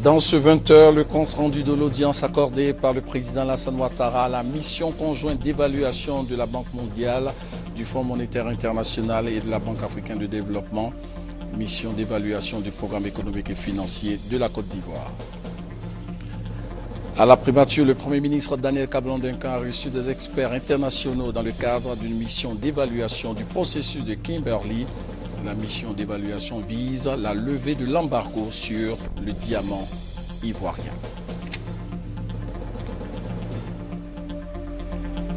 Dans ce 20h, le compte-rendu de l'audience accordée par le président Alassane Ouattara à la mission conjointe d'évaluation de la Banque mondiale, du Fonds monétaire international et de la Banque africaine de développement, mission d'évaluation du programme économique et financier de la Côte d'Ivoire. À la primature, le Premier ministre Daniel Kablan-Duncan a reçu des experts internationaux dans le cadre d'une mission d'évaluation du processus de Kimberley. La mission d'évaluation vise la levée de l'embargo sur le diamant ivoirien.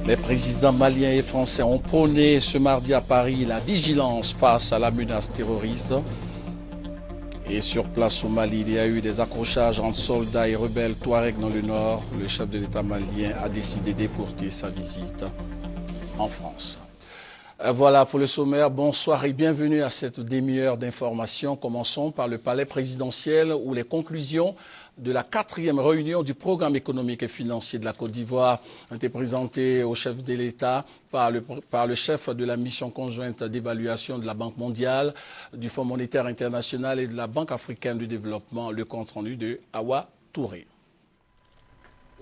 Les présidents maliens et français ont prôné ce mardi à Paris la vigilance face à la menace terroriste. Et sur place au Mali, il y a eu des accrochages entre soldats et rebelles Touareg dans le nord. Le chef de l'État malien a décidé d'écourter sa visite en France. Voilà pour le sommaire. Bonsoir et bienvenue à cette demi-heure d'information. Commençons par le palais présidentiel où les conclusions de la 4e réunion du programme économique et financier de la Côte d'Ivoire ont été présentées au chef de l'État par le chef de la mission conjointe d'évaluation de la Banque mondiale, du Fonds monétaire international et de la Banque africaine de développement, le compte-rendu de Awa Touré.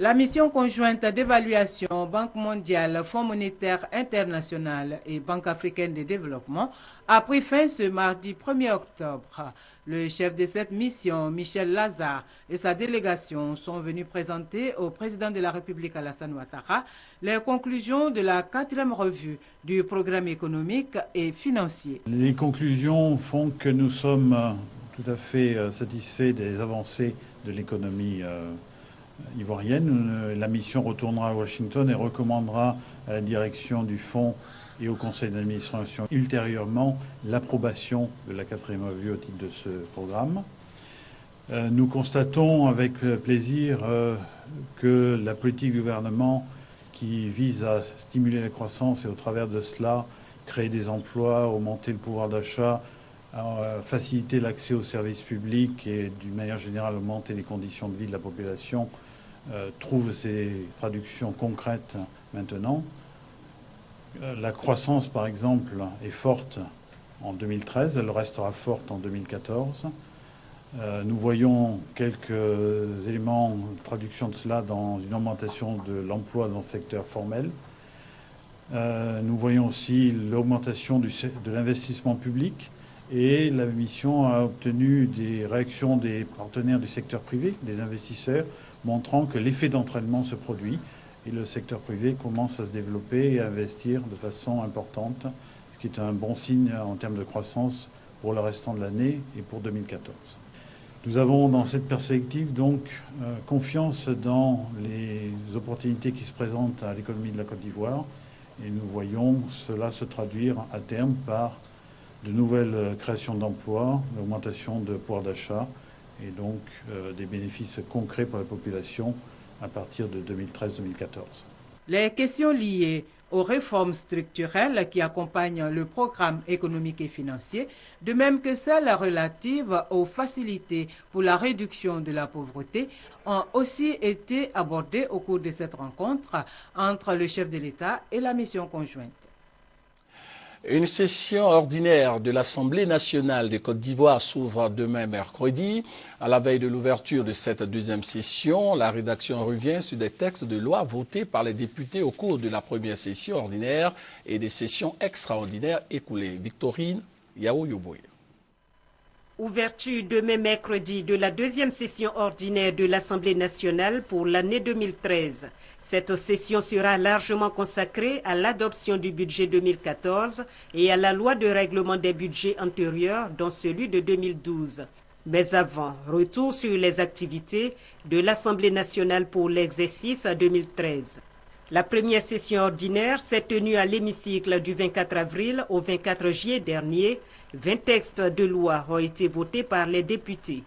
La mission conjointe d'évaluation Banque mondiale, Fonds monétaire international et Banque africaine de développement a pris fin ce mardi 1er octobre. Le chef de cette mission, Michel Lazare, et sa délégation sont venus présenter au président de la République Alassane Ouattara les conclusions de la 4e revue du programme économique et financier. Les conclusions font que nous sommes tout à fait satisfaits des avancées de l'économie ivoirienne. La mission retournera à Washington et recommandera à la direction du fonds et au conseil d'administration ultérieurement l'approbation de la 4e revue au titre de ce programme. Nous constatons avec plaisir que la politique du gouvernement qui vise à stimuler la croissance et au travers de cela créer des emplois, augmenter le pouvoir d'achat, faciliter l'accès aux services publics et d'une manière générale augmenter les conditions de vie de la population trouve ses traductions concrètes maintenant. La croissance, par exemple, est forte en 2013, elle restera forte en 2014. Nous voyons quelques éléments de traduction de cela dans une augmentation de l'emploi dans le secteur formel. Nous voyons aussi l'augmentation de l'investissement public et la mission a obtenu des réactions des partenaires du secteur privé, des investisseurs, montrant que l'effet d'entraînement se produit et le secteur privé commence à se développer et à investir de façon importante, ce qui est un bon signe en termes de croissance pour le restant de l'année et pour 2014. Nous avons dans cette perspective donc confiance dans les opportunités qui se présentent à l'économie de la Côte d'Ivoire et nous voyons cela se traduire à terme par de nouvelles créations d'emplois, l'augmentation de pouvoir d'achat et donc des bénéfices concrets pour la population à partir de 2013-2014. Les questions liées aux réformes structurelles qui accompagnent le programme économique et financier, de même que celles relatives aux facilités pour la réduction de la pauvreté, ont aussi été abordées au cours de cette rencontre entre le chef de l'État et la mission conjointe. Une session ordinaire de l'Assemblée nationale de Côte d'Ivoire s'ouvre demain mercredi. À la veille de l'ouverture de cette deuxième session, la rédaction revient sur des textes de loi votés par les députés au cours de la première session ordinaire et des sessions extraordinaires écoulées. Victorine Yao-Yoboye. Ouverture demain mercredi de la deuxième session ordinaire de l'Assemblée nationale pour l'année 2013. Cette session sera largement consacrée à l'adoption du budget 2014 et à la loi de règlement des budgets antérieurs, dont celui de 2012. Mais avant, retour sur les activités de l'Assemblée nationale pour l'exercice 2013. La première session ordinaire s'est tenue à l'hémicycle du 24 avril au 24 juillet dernier. 20 textes de loi ont été votés par les députés.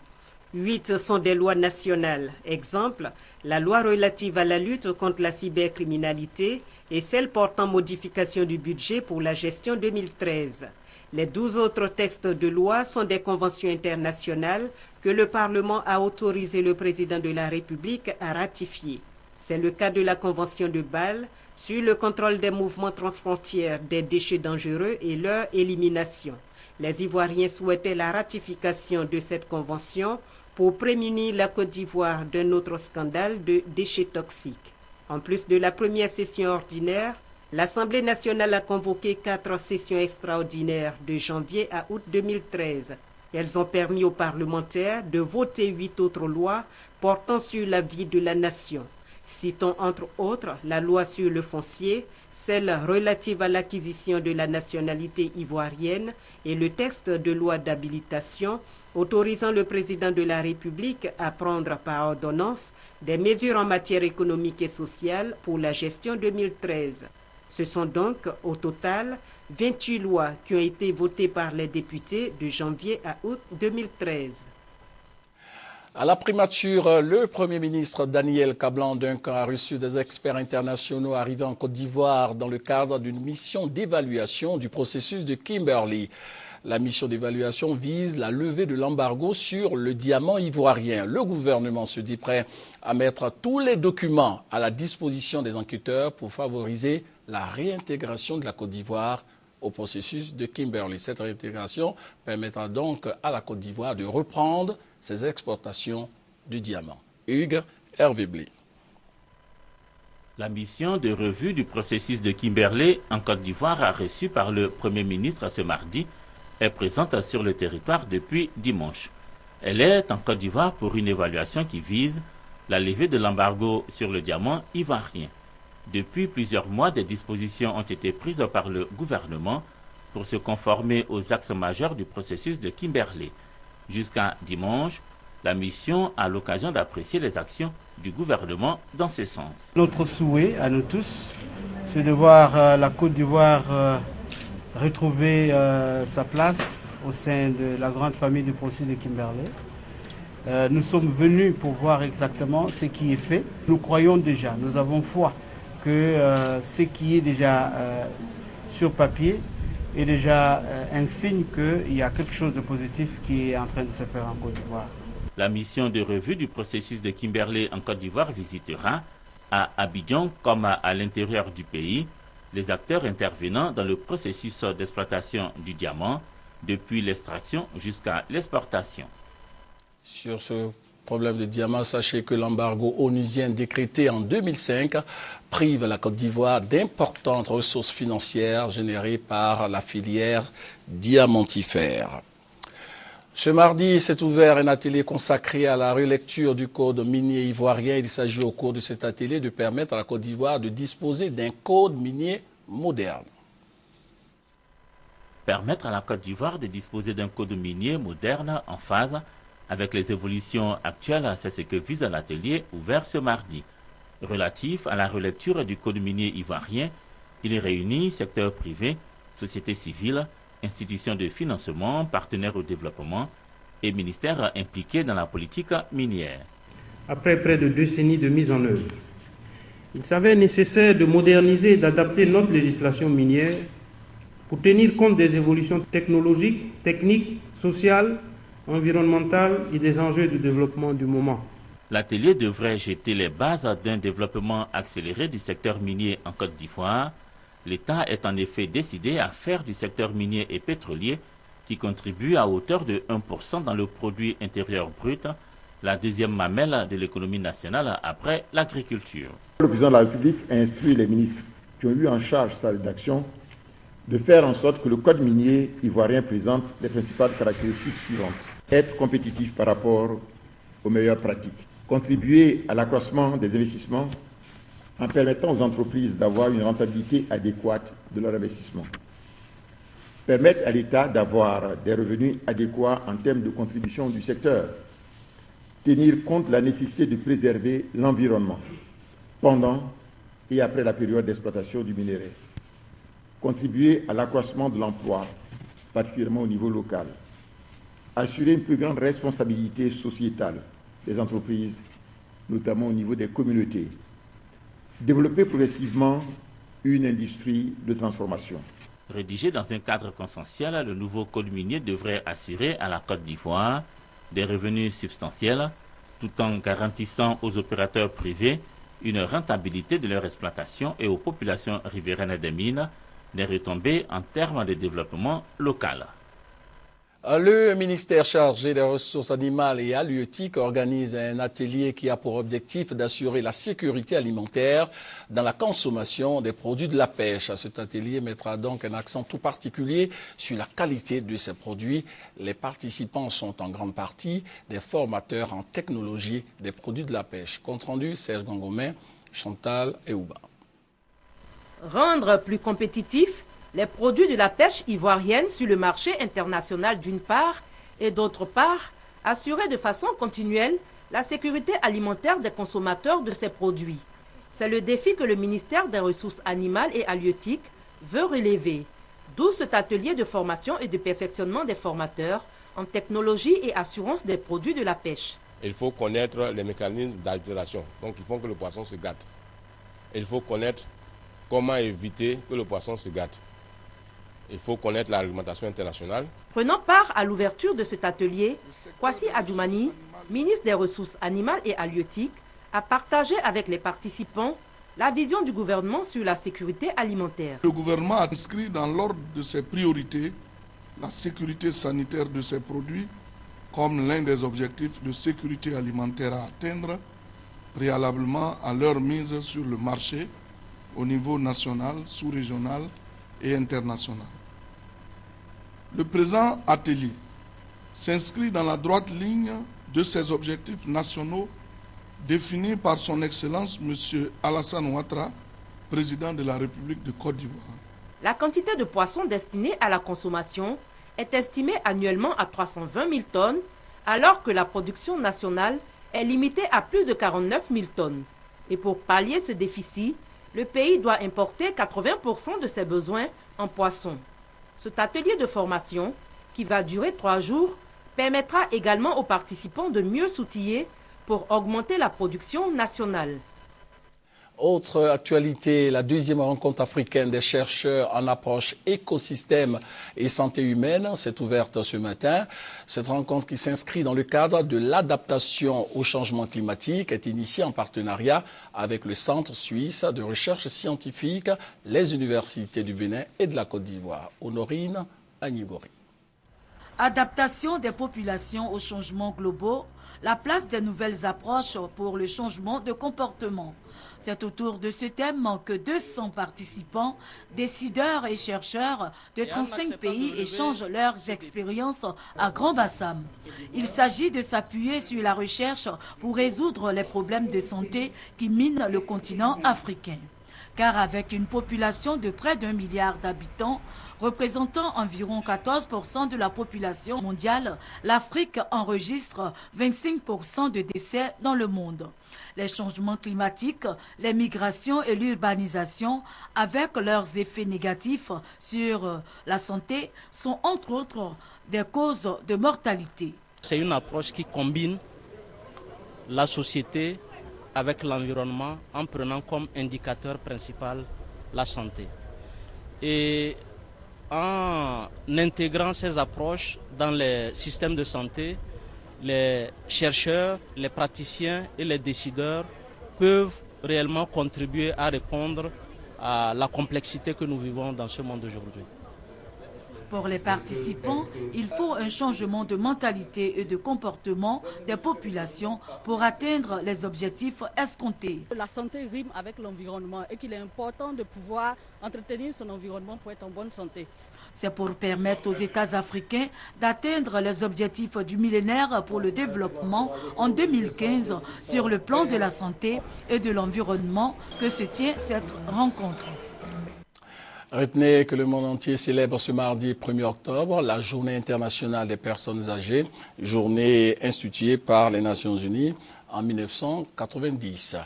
8 sont des lois nationales. Exemple, la loi relative à la lutte contre la cybercriminalité et celle portant modification du budget pour la gestion 2013. Les 12 autres textes de loi sont des conventions internationales que le Parlement a autorisé le président de la République à ratifier. C'est le cas de la Convention de Bâle sur le contrôle des mouvements transfrontières des déchets dangereux et leur élimination. Les Ivoiriens souhaitaient la ratification de cette convention pour prémunir la Côte d'Ivoire d'un autre scandale de déchets toxiques. En plus de la première session ordinaire, l'Assemblée nationale a convoqué 4 sessions extraordinaires de janvier à août 2013. Elles ont permis aux parlementaires de voter 8 autres lois portant sur la vie de la nation. Citons entre autres la loi sur le foncier, celle relative à l'acquisition de la nationalité ivoirienne et le texte de loi d'habilitation autorisant le président de la République à prendre par ordonnance des mesures en matière économique et sociale pour la gestion 2013. Ce sont donc au total 28 lois qui ont été votées par les députés de janvier à août 2013. À la primature, le Premier ministre Daniel Kablan-Duncan a reçu des experts internationaux arrivés en Côte d'Ivoire dans le cadre d'une mission d'évaluation du processus de Kimberley. La mission d'évaluation vise la levée de l'embargo sur le diamant ivoirien. Le gouvernement se dit prêt à mettre tous les documents à la disposition des enquêteurs pour favoriser la réintégration de la Côte d'Ivoire au processus de Kimberley. Cette réintégration permettra donc à la Côte d'Ivoire de reprendre ses exportations du diamant. Hugues Hervé-Blé. La mission de revue du processus de Kimberley en Côte d'Ivoire, reçue par le Premier ministre ce mardi, est présente sur le territoire depuis dimanche. Elle est en Côte d'Ivoire pour une évaluation qui vise la levée de l'embargo sur le diamant ivoirien. Depuis plusieurs mois, des dispositions ont été prises par le gouvernement pour se conformer aux axes majeurs du processus de Kimberley. Jusqu'à dimanche, la mission a l'occasion d'apprécier les actions du gouvernement dans ce sens. Notre souhait à nous tous, c'est de voir la Côte d'Ivoire retrouver sa place au sein de la grande famille du processus de Kimberley. Nous sommes venus pour voir exactement ce qui est fait. Nous croyons déjà, nous avons foi que ce qui est déjà sur papier est déjà un signe qu'il y a quelque chose de positif qui est en train de se faire en Côte d'Ivoire. La mission de revue du processus de Kimberley en Côte d'Ivoire visitera à Abidjan comme à l'intérieur du pays les acteurs intervenant dans le processus d'exploitation du diamant depuis l'extraction jusqu'à l'exportation. Sur ce problème de diamant, sachez que l'embargo onusien décrété en 2005 prive la Côte d'Ivoire d'importantes ressources financières générées par la filière diamantifère. Ce mardi s'est ouvert un atelier consacré à la relecture du code minier ivoirien. Il s'agit au cours de cet atelier de permettre à la Côte d'Ivoire de disposer d'un code minier moderne. Permettre à la Côte d'Ivoire de disposer d'un code minier moderne en phase avec les évolutions actuelles, c'est ce que vise l'atelier ouvert ce mardi. Relatif à la relecture du code minier ivoirien, il réunit secteur privé, société civile, institutions de financement, partenaires au développement et ministères impliqués dans la politique minière. Après près de 2 décennies de mise en œuvre, il s'avère nécessaire de moderniser et d'adapter notre législation minière pour tenir compte des évolutions technologiques, techniques, sociales, environnementales et des enjeux du développement du moment. L'atelier devrait jeter les bases d'un développement accéléré du secteur minier en Côte d'Ivoire. L'État est en effet décidé à faire du secteur minier et pétrolier, qui contribue à hauteur de 1% dans le produit intérieur brut, la deuxième mamelle de l'économie nationale après l'agriculture. Le président de la République a instruit les ministres qui ont eu en charge sa rédaction de faire en sorte que le code minier ivoirien présente les principales caractéristiques suivantes. Être compétitif par rapport aux meilleures pratiques. Contribuer à l'accroissement des investissements en permettant aux entreprises d'avoir une rentabilité adéquate de leur investissement. Permettre à l'État d'avoir des revenus adéquats en termes de contribution du secteur. Tenir compte de la nécessité de préserver l'environnement pendant et après la période d'exploitation du minerai. Contribuer à l'accroissement de l'emploi, particulièrement au niveau local. Assurer une plus grande responsabilité sociétale des entreprises, notamment au niveau des communautés. Développer progressivement une industrie de transformation. Rédigé dans un cadre consensuel, le nouveau code minier devrait assurer à la Côte d'Ivoire des revenus substantiels, tout en garantissant aux opérateurs privés une rentabilité de leur exploitation et aux populations riveraines des mines des retombées en termes de développement local. Le ministère chargé des ressources animales et halieutiques organise un atelier qui a pour objectif d'assurer la sécurité alimentaire dans la consommation des produits de la pêche. Cet atelier mettra donc un accent tout particulier sur la qualité de ces produits. Les participants sont en grande partie des formateurs en technologie des produits de la pêche. Compte rendu, Serge Gangomé, Chantal Eouba. Rendre plus compétitifs les produits de la pêche ivoirienne sur le marché international d'une part et d'autre part, assurer de façon continuelle la sécurité alimentaire des consommateurs de ces produits. C'est le défi que le ministère des Ressources animales et halieutiques veut relever, d'où cet atelier de formation et de perfectionnement des formateurs en technologie et assurance des produits de la pêche. Il faut connaître les mécanismes d'altération, donc il faut que le poisson se gâte. Il faut connaître comment éviter que le poisson se gâte. Il faut connaître la réglementation internationale. Prenant part à l'ouverture de cet atelier, Kwasi Adjoumani, ministre des Ressources animales et halieutiques, a partagé avec les participants la vision du gouvernement sur la sécurité alimentaire. Le gouvernement a inscrit dans l'ordre de ses priorités la sécurité sanitaire de ces produits comme l'un des objectifs de sécurité alimentaire à atteindre préalablement à leur mise sur le marché au niveau national, sous-régional et international. Le présent atelier s'inscrit dans la droite ligne de ces objectifs nationaux définis par son Excellence M. Alassane Ouattara, président de la République de Côte d'Ivoire. La quantité de poissons destinée à la consommation est estimée annuellement à 320 000 tonnes, alors que la production nationale est limitée à plus de 49 000 tonnes. Et pour pallier ce déficit, le pays doit importer 80% de ses besoins en poissons. Cet atelier de formation, qui va durer 3 jours, permettra également aux participants de mieux s'outiller pour augmenter la production nationale. Autre actualité, la deuxième rencontre africaine des chercheurs en approche écosystème et santé humaine s'est ouverte ce matin. Cette rencontre qui s'inscrit dans le cadre de l'adaptation au changement climatique est initiée en partenariat avec le Centre suisse de recherche scientifique, les universités du Bénin et de la Côte d'Ivoire. Honorine Agnigori. Adaptation des populations aux changements globaux, la place des nouvelles approches pour le changement de comportement. C'est autour de ce thème que 200 participants, décideurs et chercheurs de 35 pays échangent leurs expériences à Grand-Bassam. Il s'agit de s'appuyer sur la recherche pour résoudre les problèmes de santé qui minent le continent africain. Car avec une population de près d'1 milliard d'habitants, représentant environ 14% de la population mondiale, l'Afrique enregistre 25% de décès dans le monde. Les changements climatiques, les migrations et l'urbanisation, avec leurs effets négatifs sur la santé, sont entre autres des causes de mortalité. C'est une approche qui combine la société avec l'environnement en prenant comme indicateur principal la santé. Et en intégrant ces approches dans les systèmes de santé, les chercheurs, les praticiens et les décideurs peuvent réellement contribuer à répondre à la complexité que nous vivons dans ce monde aujourd'hui. Pour les participants, il faut un changement de mentalité et de comportement des populations pour atteindre les objectifs escomptés. La santé rime avec l'environnement et qu'il est important de pouvoir entretenir son environnement pour être en bonne santé. C'est pour permettre aux États africains d'atteindre les objectifs du millénaire pour le développement en 2015 sur le plan de la santé et de l'environnement que se tient cette rencontre. Retenez que le monde entier célèbre ce mardi 1er octobre la Journée internationale des personnes âgées, journée instituée par les Nations Unies en 1990.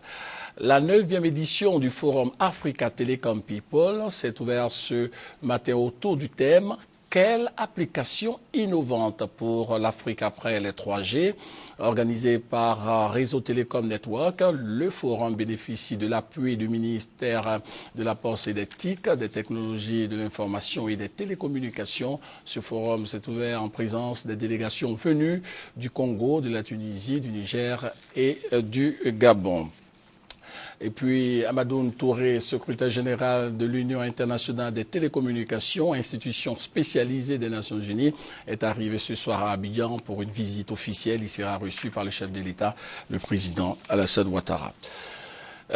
La 9e édition du Forum Africa Telecom People s'est ouverte ce matin autour du thème « Quelle application innovante pour l'Afrique après les 3G ?» Organisé par Réseau Télécom Network, le forum bénéficie de l'appui du ministère de la Poste et des TIC, des technologies de l'information et des télécommunications. Ce forum s'est ouvert en présence des délégations venues du Congo, de la Tunisie, du Niger et du Gabon. Et puis Amadoun Touré, secrétaire général de l'Union internationale des télécommunications, institution spécialisée des Nations Unies, est arrivé ce soir à Abidjan pour une visite officielle. Il sera reçu par le chef de l'État, le président Alassane Ouattara.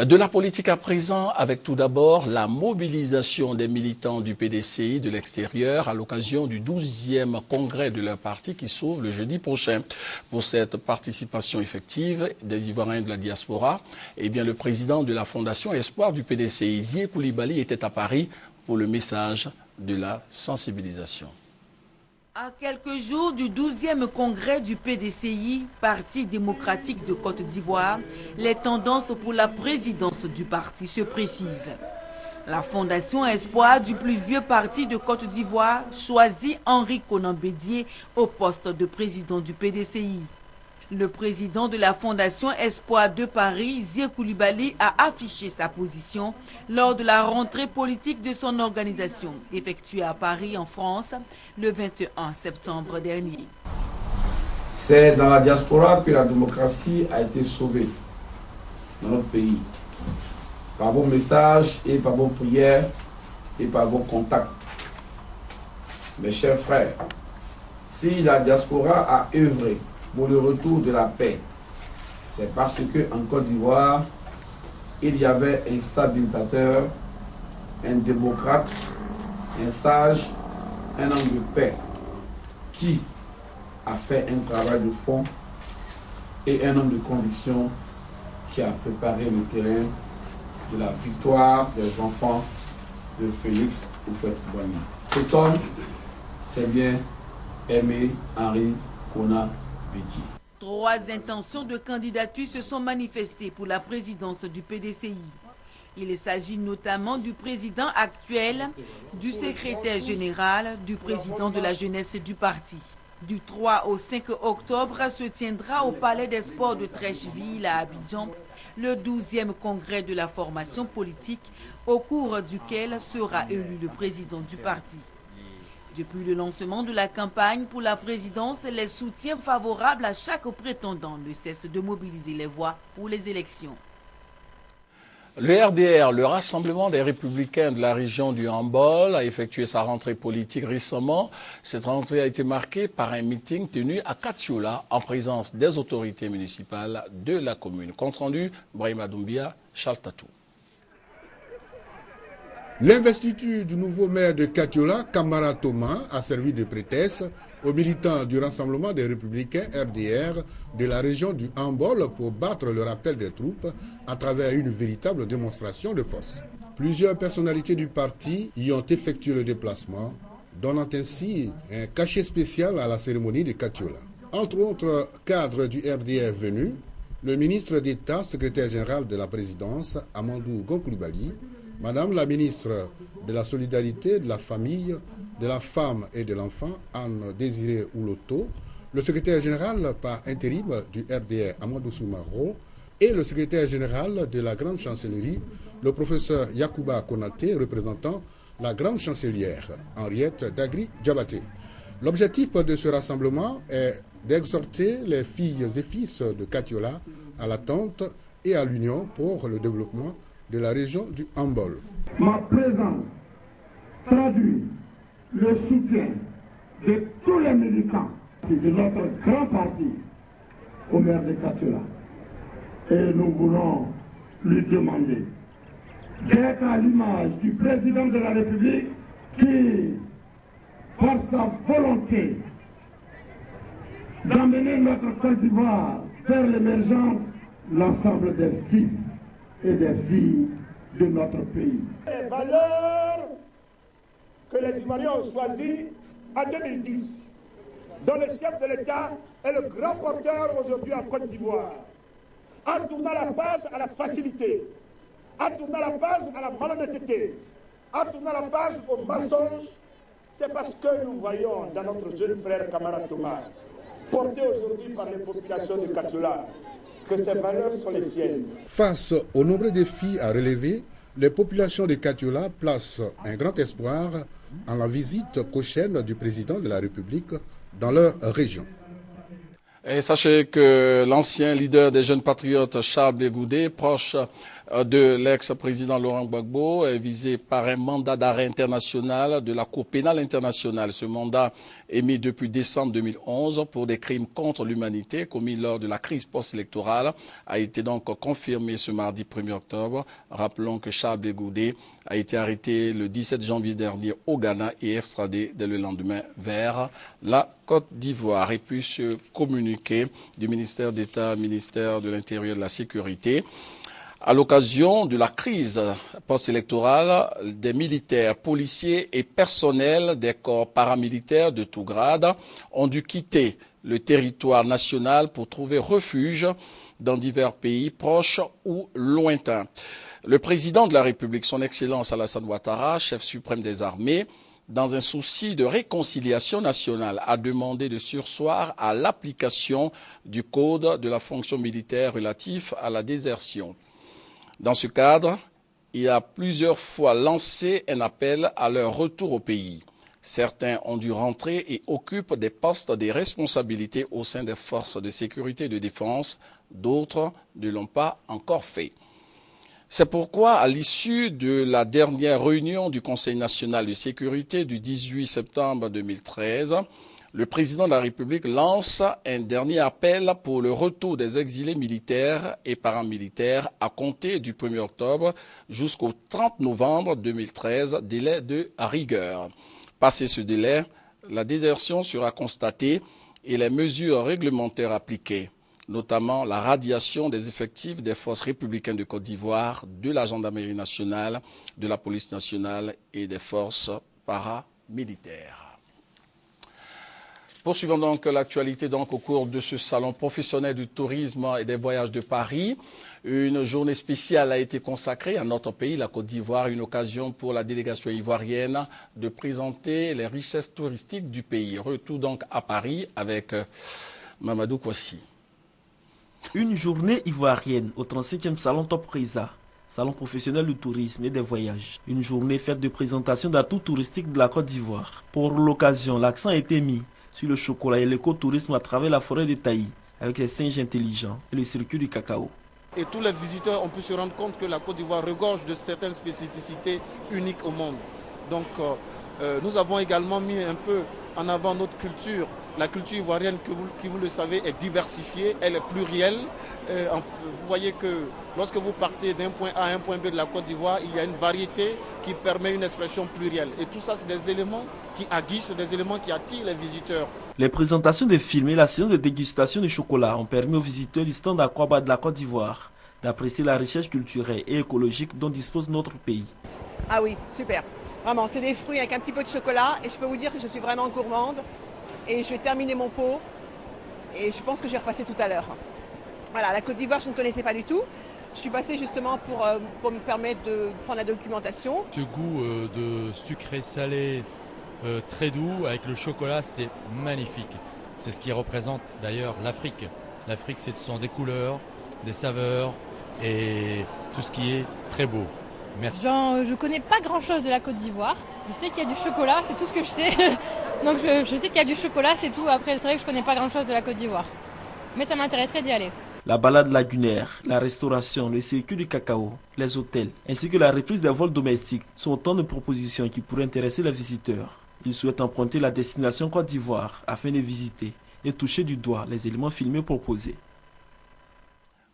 De la politique à présent, avec tout d'abord la mobilisation des militants du PDCI de l'extérieur à l'occasion du 12e congrès de leur parti qui s'ouvre le jeudi prochain. Pour cette participation effective des Ivoiriens de la diaspora, eh bien, le président de la Fondation Espoir du PDCI, Zié Koulibaly, était à Paris pour le message de la sensibilisation. À quelques jours du 12e congrès du PDCI, Parti démocratique de Côte d'Ivoire, les tendances pour la présidence du parti se précisent. La Fondation Espoir du plus vieux parti de Côte d'Ivoire choisit Henri Konan Bédié au poste de président du PDCI. Le président de la Fondation Espoir de Paris, Zié Koulibaly, a affiché sa position lors de la rentrée politique de son organisation, effectuée à Paris, en France, le 21 septembre dernier. C'est dans la diaspora que la démocratie a été sauvée dans notre pays. Par vos messages et par vos prières et par vos contacts. Mes chers frères, si la diaspora a œuvré pour le retour de la paix, c'est parce qu'en Côte d'Ivoire, il y avait un stabilisateur, un démocrate, un sage, un homme de paix qui a fait un travail de fond et un homme de conviction qui a préparé le terrain de la victoire des enfants de Félix Houphouët-Boigny. Cet homme, c'est bien Aimé Henri Konan Bédié. 3 intentions de candidature se sont manifestées pour la présidence du PDCI. Il s'agit notamment du président actuel, du secrétaire général, du président de la jeunesse du parti. Du 3 au 5 octobre se tiendra au Palais des Sports de Treichville à Abidjan le 12e congrès de la formation politique, au cours duquel sera élu le président du parti. Depuis le lancement de la campagne pour la présidence, les soutiens favorables à chaque prétendant ne cessent de mobiliser les voix pour les élections. Le RDR, le Rassemblement des Républicains de la région du Hambol, a effectué sa rentrée politique récemment. Cette rentrée a été marquée par un meeting tenu à Katiola en présence des autorités municipales de la commune. Compte rendu, Brahima Doumbia, Charles Tatou. L'investiture du nouveau maire de Katiola, Kamara Thomas, a servi de prétexte aux militants du Rassemblement des Républicains RDR de la région du Hambol pour battre le rappel des troupes à travers une véritable démonstration de force. Plusieurs personnalités du parti y ont effectué le déplacement, donnant ainsi un cachet spécial à la cérémonie de Katiola. Entre autres cadres du RDR venus, le ministre d'État, secrétaire général de la présidence, Amadou Koulibaly, Madame la ministre de la Solidarité, de la Famille, de la Femme et de l'Enfant, Anne Désiré Ouloto, le secrétaire général par intérim du RDR, Amadou Soumaro, et le secrétaire général de la Grande Chancellerie, le professeur Yacouba Konaté, représentant la Grande Chancelière, Henriette Dagri Diabaté. L'objectif de ce rassemblement est d'exhorter les filles et fils de Katiola à l'attente et à l'union pour le développement de la région du Hambol. Ma présence traduit le soutien de tous les militants de notre grand parti au maire de Katiola. Et nous voulons lui demander d'être à l'image du président de la République qui, par sa volonté d'amener notre Côte d'Ivoire vers l'émergence, l'ensemble des fils et des filles de notre pays. Les valeurs que les Ivoiriens ont choisies en 2010, dont le chef de l'État est le grand porteur aujourd'hui en Côte d'Ivoire, en tournant la page à la facilité, en tournant la page à la malhonnêteté, en tournant la page au mensonge, c'est parce que nous voyons dans notre jeune frère Kamara Thomas, porté aujourd'hui par les populations de Katiola, que ces valeurs sont les siennes. Face aux nombreux défis à relever, les populations de Katiola placent un grand espoir en la visite prochaine du président de la République dans leur région. Et sachez que l'ancien leader des jeunes patriotes, Charles Blé Goudé, proche de l'ex-président Laurent Gbagbo est visé par un mandat d'arrêt international de la Cour pénale internationale. Ce mandat, émis depuis décembre 2011 pour des crimes contre l'humanité commis lors de la crise post-électorale, a été donc confirmé ce mardi 1er octobre. Rappelons que Charles Blé Goudé a été arrêté le 17 janvier dernier au Ghana et extradé dès le lendemain vers la Côte d'Ivoire. Et puis ce communiqué du ministère d'État, ministère de l'Intérieur et de la Sécurité. À l'occasion de la crise post-électorale, des militaires, policiers et personnels des corps paramilitaires de tout grade ont dû quitter le territoire national pour trouver refuge dans divers pays proches ou lointains. Le président de la République, son Excellence Alassane Ouattara, chef suprême des armées, dans un souci de réconciliation nationale, a demandé de surseoir à l'application du code de la fonction militaire relatif à la désertion. Dans ce cadre, il a plusieurs fois lancé un appel à leur retour au pays. Certains ont dû rentrer et occupent des postes de responsabilité au sein des forces de sécurité et de défense. D'autres ne l'ont pas encore fait. C'est pourquoi, à l'issue de la dernière réunion du Conseil national de sécurité du 18 septembre 2013, le président de la République lance un dernier appel pour le retour des exilés militaires et paramilitaires à compter du 1er octobre jusqu'au 30 novembre 2013, délai de rigueur. Passé ce délai, la désertion sera constatée et les mesures réglementaires appliquées, notamment la radiation des effectifs des forces républicaines de Côte d'Ivoire, de la gendarmerie nationale, de la police nationale et des forces paramilitaires. Poursuivons donc l'actualité au cours de ce salon professionnel du tourisme et des voyages de Paris. Une journée spéciale a été consacrée à notre pays, la Côte d'Ivoire, une occasion pour la délégation ivoirienne de présenter les richesses touristiques du pays. Retour donc à Paris avec Mamadou Kouassi. Une journée ivoirienne au 35e salon Top Reza, salon professionnel du tourisme et des voyages. Une journée faite de présentation d'atouts touristiques de la Côte d'Ivoire. Pour l'occasion, l'accent a été mis sur le chocolat et l'écotourisme à travers la forêt de Taï, avec les singes intelligents et le circuit du cacao. Et tous les visiteurs ont pu se rendre compte que la Côte d'Ivoire regorge de certaines spécificités uniques au monde. Donc nous avons également mis un peu en avant notre culture. La culture ivoirienne, qui vous le savez, est diversifiée, elle est plurielle. Vous voyez que lorsque vous partez d'un point A à un point B de la Côte d'Ivoire, il y a une variété qui permet une expression plurielle. Et tout ça, c'est des éléments qui aguichent, des éléments qui attirent les visiteurs. Les présentations de films et la séance de dégustation de chocolat ont permis aux visiteurs du stand Aquaba de la Côte d'Ivoire d'apprécier la richesse culturelle et écologique dont dispose notre pays. Ah oui, super. Vraiment, c'est des fruits avec un petit peu de chocolat et je peux vous dire que je suis vraiment gourmande. Et je vais terminer mon pot et je pense que je vais repasser tout à l'heure. Voilà, la Côte d'Ivoire, je ne connaissais pas du tout. Je suis passée justement pour me permettre de prendre la documentation. Ce goût de sucré salé très doux avec le chocolat, c'est magnifique. C'est ce qui représente d'ailleurs l'Afrique. L'Afrique, ce sont des couleurs, des saveurs et tout ce qui est très beau. Merci. Je connais pas grand chose de la Côte d'Ivoire. Je sais qu'il y a du chocolat, c'est tout ce que je sais. Donc je sais qu'il y a du chocolat, c'est tout. Après, c'est vrai que je connais pas grand chose de la Côte d'Ivoire. Mais ça m'intéresserait d'y aller. La balade lagunaire, la restauration, le circuit du cacao, les hôtels, ainsi que la reprise des vols domestiques sont autant de propositions qui pourraient intéresser les visiteurs. Ils souhaitent emprunter la destination Côte d'Ivoire afin de visiter et toucher du doigt les éléments filmés proposés.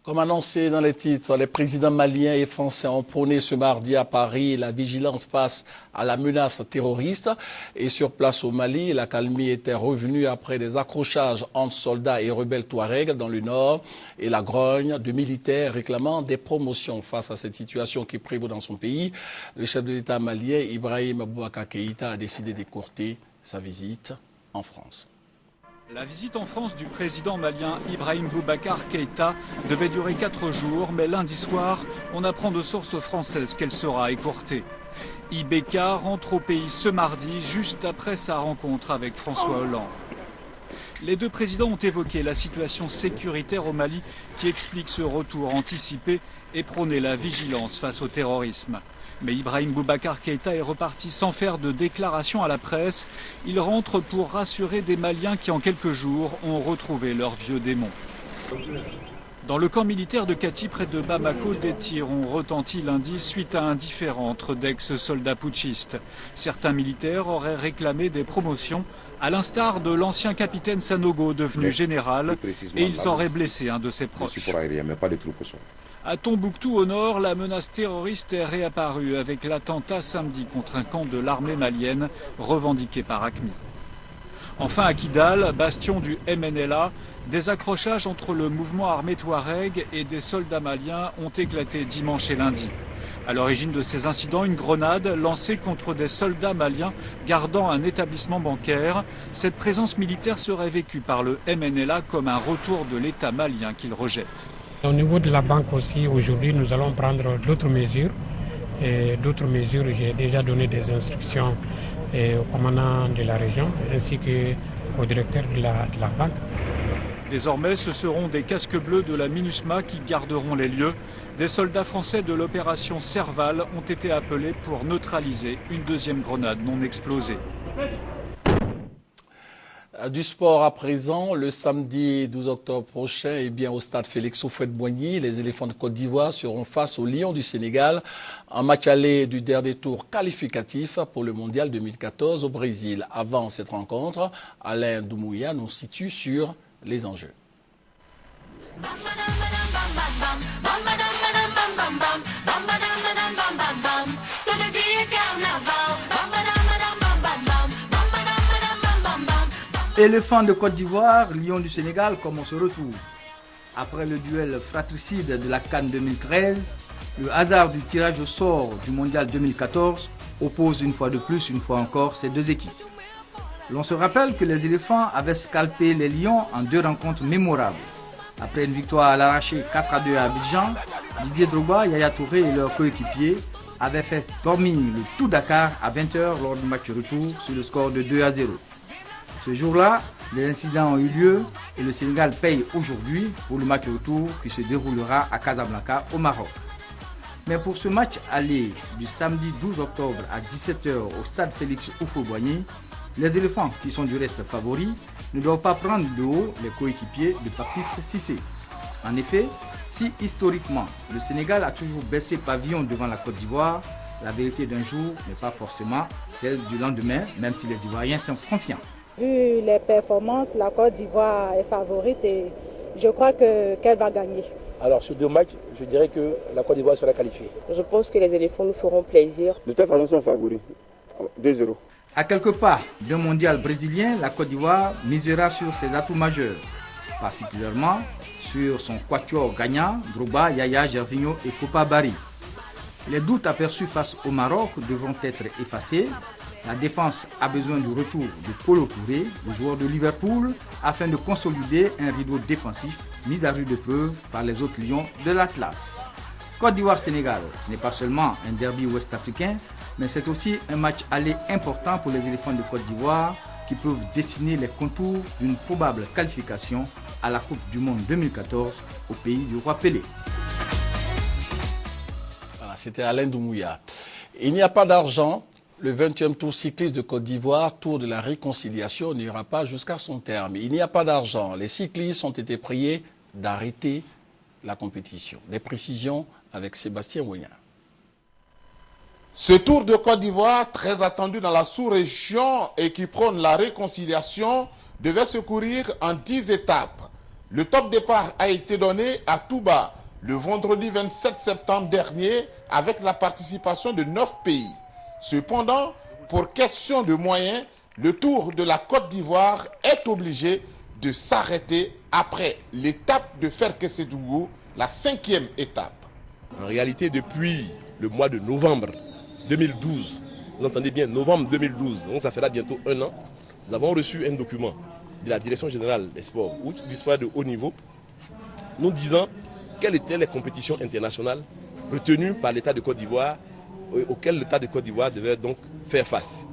Comme annoncé dans les titres, les présidents maliens et français ont prôné ce mardi à Paris la vigilance face à la menace terroriste. Et sur place au Mali, la calmie était revenue après des accrochages entre soldats et rebelles touaregs dans le nord et la grogne de militaires réclamant des promotions face à cette situation qui prévaut dans son pays. Le chef de l'État malien, Ibrahim Boubacar Keïta, a décidé d'écourter sa visite en France. La visite en France du président malien Ibrahim Boubacar Keïta devait durer 4 jours, mais lundi soir, on apprend de sources françaises qu'elle sera écourtée. IBK rentre au pays ce mardi, juste après sa rencontre avec François Hollande. Les deux présidents ont évoqué la situation sécuritaire au Mali qui explique ce retour anticipé et prôné la vigilance face au terrorisme. Mais Ibrahim Boubacar Keïta est reparti sans faire de déclaration à la presse. Il rentre pour rassurer des Maliens qui, en quelques jours, ont retrouvé leur vieux démon. Dans le camp militaire de Kati, près de Bamako, des tirs ont retenti lundi suite à un différend entre d'ex-soldats putschistes. Certains militaires auraient réclamé des promotions, à l'instar de l'ancien capitaine Sanogo, devenu général, et ils auraient blessé un de ses proches. À Tombouctou, au nord, la menace terroriste est réapparue avec l'attentat samedi contre un camp de l'armée malienne revendiqué par AQMI. Enfin, à Kidal, bastion du MNLA, des accrochages entre le mouvement armé Touareg et des soldats maliens ont éclaté dimanche et lundi. À l'origine de ces incidents, une grenade lancée contre des soldats maliens gardant un établissement bancaire. Cette présence militaire serait vécue par le MNLA comme un retour de l'État malien qu'il rejette. Au niveau de la banque aussi, aujourd'hui, nous allons prendre d'autres mesures. J'ai déjà donné des instructions au commandant de la région ainsi qu'au directeur de la banque. Désormais, ce seront des casques bleus de la MINUSMA qui garderont les lieux. Des soldats français de l'opération Serval ont été appelés pour neutraliser une deuxième grenade non explosée. Du sport à présent, le samedi 12 octobre prochain, au stade Félix Houphouët-Boigny, les éléphants de Côte d'Ivoire seront face aux Lions du Sénégal en match aller du dernier tour qualificatif pour le Mondial 2014 au Brésil. Avant cette rencontre, Alain Doumouya nous situe sur les enjeux. Éléphants de Côte d'Ivoire, Lions du Sénégal, comme on se retrouve. Après le duel fratricide de la CAN 2013, le hasard du tirage au sort du Mondial 2014 oppose une fois de plus, une fois encore, ces deux équipes. L'on se rappelle que les éléphants avaient scalpé les Lions en deux rencontres mémorables. Après une victoire à l'arraché 4-2 à Abidjan, Didier Drogba, Yaya Touré et leurs coéquipiers avaient fait dormir le tout Dakar à 20h lors du match retour sur le score de 2-0. Ce jour-là, les incidents ont eu lieu et le Sénégal paye aujourd'hui pour le match retour qui se déroulera à Casablanca au Maroc. Mais pour ce match aller du samedi 12 octobre à 17h au stade Félix Houphouët-Boigny, les éléphants, qui sont du reste favoris, ne doivent pas prendre de haut les coéquipiers de Patrice Cissé. En effet, si historiquement le Sénégal a toujours baissé pavillon devant la Côte d'Ivoire, la vérité d'un jour n'est pas forcément celle du lendemain, même si les Ivoiriens sont confiants. Vu les performances, la Côte d'Ivoire est favorite et je crois qu'elle va gagner. Alors sur deux matchs, je dirais que la Côte d'Ivoire sera qualifiée. Je pense que les éléphants nous feront plaisir. De toute façon, ils sont favoris. 2-0. À quelques pas d'un mondial brésilien, la Côte d'Ivoire misera sur ses atouts majeurs, particulièrement sur son quatuor gagnant, Drogba, Yaya, Gervinho et Kopa Barry. Les doutes aperçus face au Maroc devront être effacés. La défense a besoin du retour de Kolo Touré, le joueur de Liverpool, afin de consolider un rideau défensif mis à rude épreuve par les autres lions de l'Atlas. Côte d'Ivoire-Sénégal, ce n'est pas seulement un derby ouest-africain, mais c'est aussi un match aller important pour les éléphants de Côte d'Ivoire qui peuvent dessiner les contours d'une probable qualification à la Coupe du Monde 2014 au pays du roi Pelé. Voilà, c'était Alain Doumouya. Il n'y a pas d'argent. Le 20e tour cycliste de Côte d'Ivoire, tour de la réconciliation, n'ira pas jusqu'à son terme. Il n'y a pas d'argent. Les cyclistes ont été priés d'arrêter la compétition. Des précisions avec Sébastien Ouéa. Ce tour de Côte d'Ivoire, très attendu dans la sous-région et qui prône la réconciliation, devait se courir en 10 étapes. Le top départ a été donné à Touba le vendredi 27 septembre dernier avec la participation de 9 pays. Cependant, pour question de moyens, le Tour de la Côte d'Ivoire est obligé de s'arrêter après l'étape de Ferkessédougou, la 5e étape. En réalité, depuis le mois de novembre 2012, vous entendez bien, novembre 2012, donc ça fera bientôt 1 an, nous avons reçu un document de la Direction générale des sports ou du sport de haut niveau, nous disant quelles étaient les compétitions internationales retenues par l'État de Côte d'Ivoire auquel l'État de Côte d'Ivoire devait donc faire face.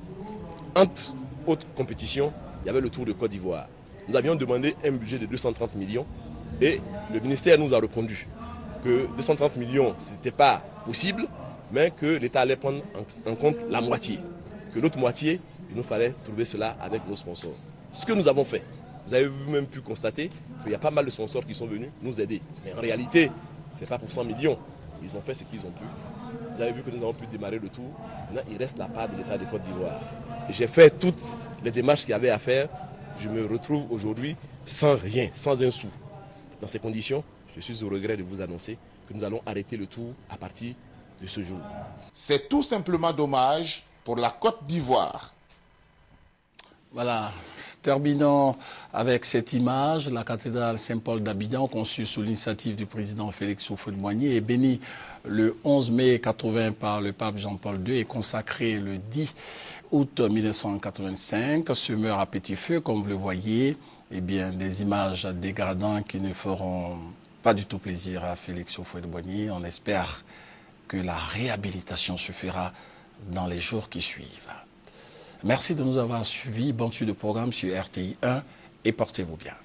Entre autres compétitions, il y avait le Tour de Côte d'Ivoire. Nous avions demandé un budget de 230 millions et le ministère nous a répondu que 230 millions, ce n'était pas possible, mais que l'État allait prendre en compte la moitié. Que l'autre moitié, il nous fallait trouver cela avec nos sponsors. Ce que nous avons fait, Vous avez même pu constater qu'il y a pas mal de sponsors qui sont venus nous aider. Mais en réalité, ce n'est pas pour 100 millions. Ils ont fait ce qu'ils ont pu. Vous avez vu que nous avons pu démarrer le tout. Maintenant, il reste la part de l'État de Côte d'Ivoire. J'ai fait toutes les démarches qu'il y avait à faire. Je me retrouve aujourd'hui sans rien, sans un sou. Dans ces conditions, je suis au regret de vous annoncer que nous allons arrêter le tour à partir de ce jour. C'est tout simplement dommage pour la Côte d'Ivoire. Voilà, terminons avec cette image. La cathédrale Saint-Paul d'Abidjan, conçue sous l'initiative du président Félix Houphouët-Boigny, est bénie le 11 mai 80 par le pape Jean-Paul II et consacrée le 10 août 1985. Se meurt à petit feu, comme vous le voyez. Eh bien, des images dégradantes qui ne feront pas du tout plaisir à Félix Houphouët-Boigny. On espère que la réhabilitation se fera dans les jours qui suivent. Merci de nous avoir suivis. Bonne suite de programme sur RTI 1 et portez-vous bien.